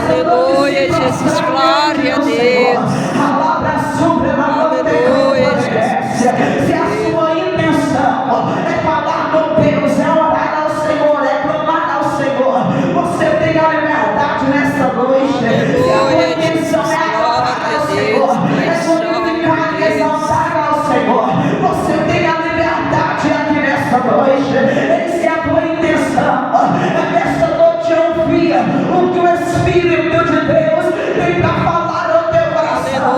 Aleluia, Jesus, glória a Deus. Aleluia, Jesus. Se a sua intenção é falar com Deus, é orar ao Senhor, é clamar ao Senhor, você tem a liberdade nessa noite. Se a sua intenção é adorar ao Senhor, é glorificar e exaltar ao Senhor, você tem a liberdade aqui nessa noite. Essa é a tua intenção, é nessa noite ouvir o que o Espírito de Deus tem para falar ao teu coração.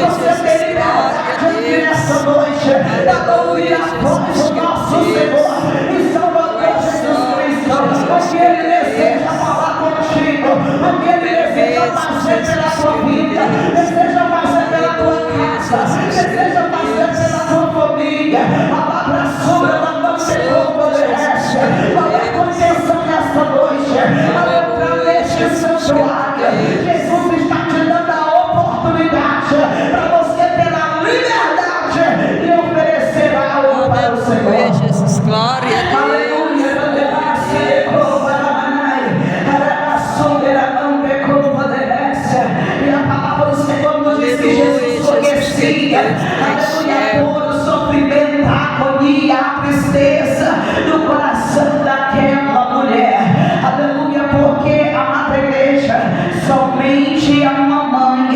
Você tem liberdade aqui nessa noite para ouvir a voz do nosso Senhor e Salvador Jesus Cristo, porque Ele deseja falar contigo, porque Ele deseja fazer pela tua vida, deseja fazer pela tua casa, deseja fazer pela tua família. A palavra sobre ela não chegou por essa. Coloca atenção nessa noite, ao entrar neste santuário, Jesus está te dando a oportunidade para você ter a liberdade de oferecer algo para o Senhor. Aleluia, Jesus, glória a Deus. Aleluia, e a palavra do Senhor nos diz que Jesus conhecia, aleluia, todo o sofrimento, a agonia, a tristeza do coração daquela mulher, aleluia, porque, amada igreja, somente a mamãe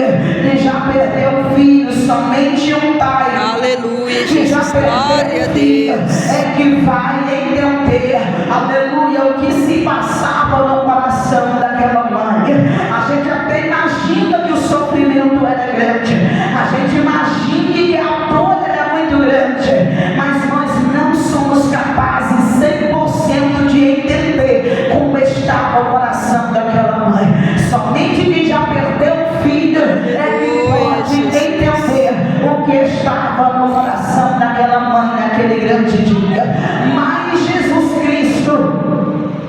que já perdeu o filho, somente um pai, Aleluia, que já Jesus, glória a perdeu o filho, Deus. é que vai entender, aleluia, o que se passava no coração daquela mãe. A gente até imagina que o sofrimento era grande, a gente imagina que a dor era muito grande, mas nós não somos capazes 100% de entender como estava o coração daquela mãe. Somente quem já perdeu o filho é que pode entender o que estava no coração daquela mãe naquele grande dia. Mas Jesus Cristo,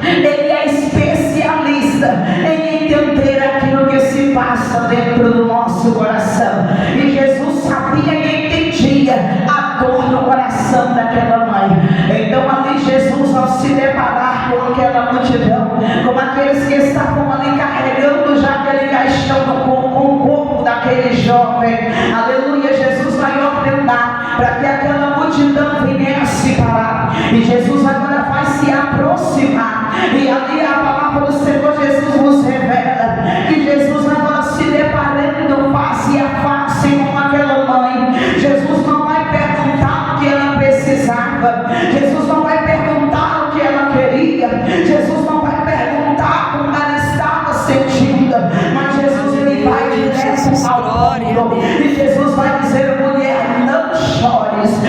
Ele é especialista em entender aquilo que se passa dentro do nosso coração. E Jesus sabia e entendia a dor no coração daquela mãe. Então ali Jesus, ao se deparar com aquela multidão, com aqueles que estavam ali carregando já aquele caixão com o corpo daquele jovem, aleluia, Jesus vai ordenar para que aquela multidão viesse parar. E Jesus agora vai se aproximar, e ali a palavra do Senhor Jesus nos revela que Jesus agora se deparando face a face com aquela mãe, Jesus não vai perguntar o que ela precisava, Jesus não vai perguntar o que ela queria, Jesus não vai perguntar como ela estava sentindo, mas Jesus ele vai direto ao ponto, e Jesus vai dizer: mulher, não chores.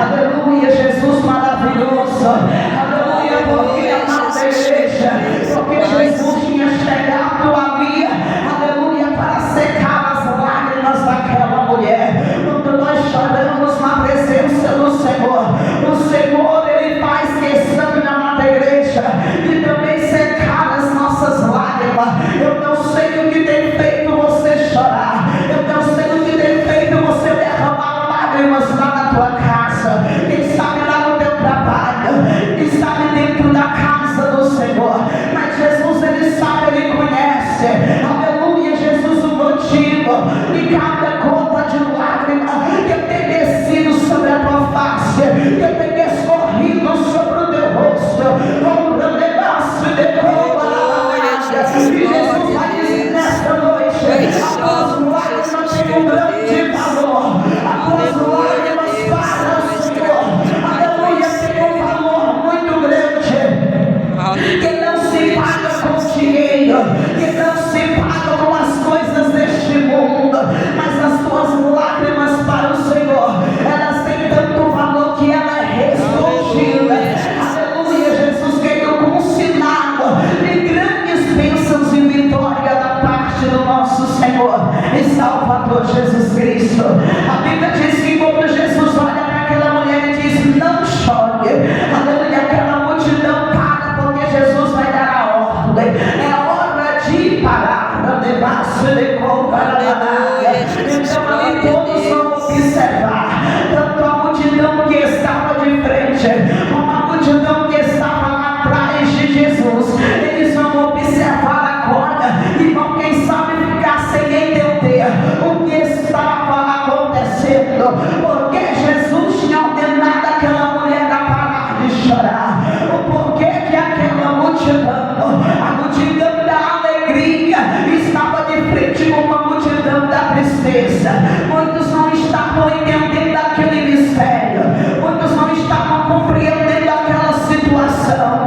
Aleluia, Jesus maravilhoso, aleluia, porque amada igreja, porque Jesus tinha chegado ali, aleluia, para secar as lágrimas daquela mulher. Quando nós choramos na presença do Senhor, o Senhor ele faz questão, amada igreja, de também secar as nossas lágrimas. Eu não sei o que tem feito você chorar, eu não sei o que tem feito você derramar lágrimas lá na tua casa, quem sabe lá no teu trabalho, quem sabe dentro da casa do Senhor, mas Jesus ele sabe, ele conhece, aleluia, Jesus, o motivo de cada gota de lágrima que tem descido sobre a tua face, que tem escorrido sobre o teu rosto. o porquê que aquela multidão, a multidão da alegria, estava de frente com uma multidão da tristeza. Muitos não estavam entendendo aquele mistério, muitos não estavam compreendendo aquela situação.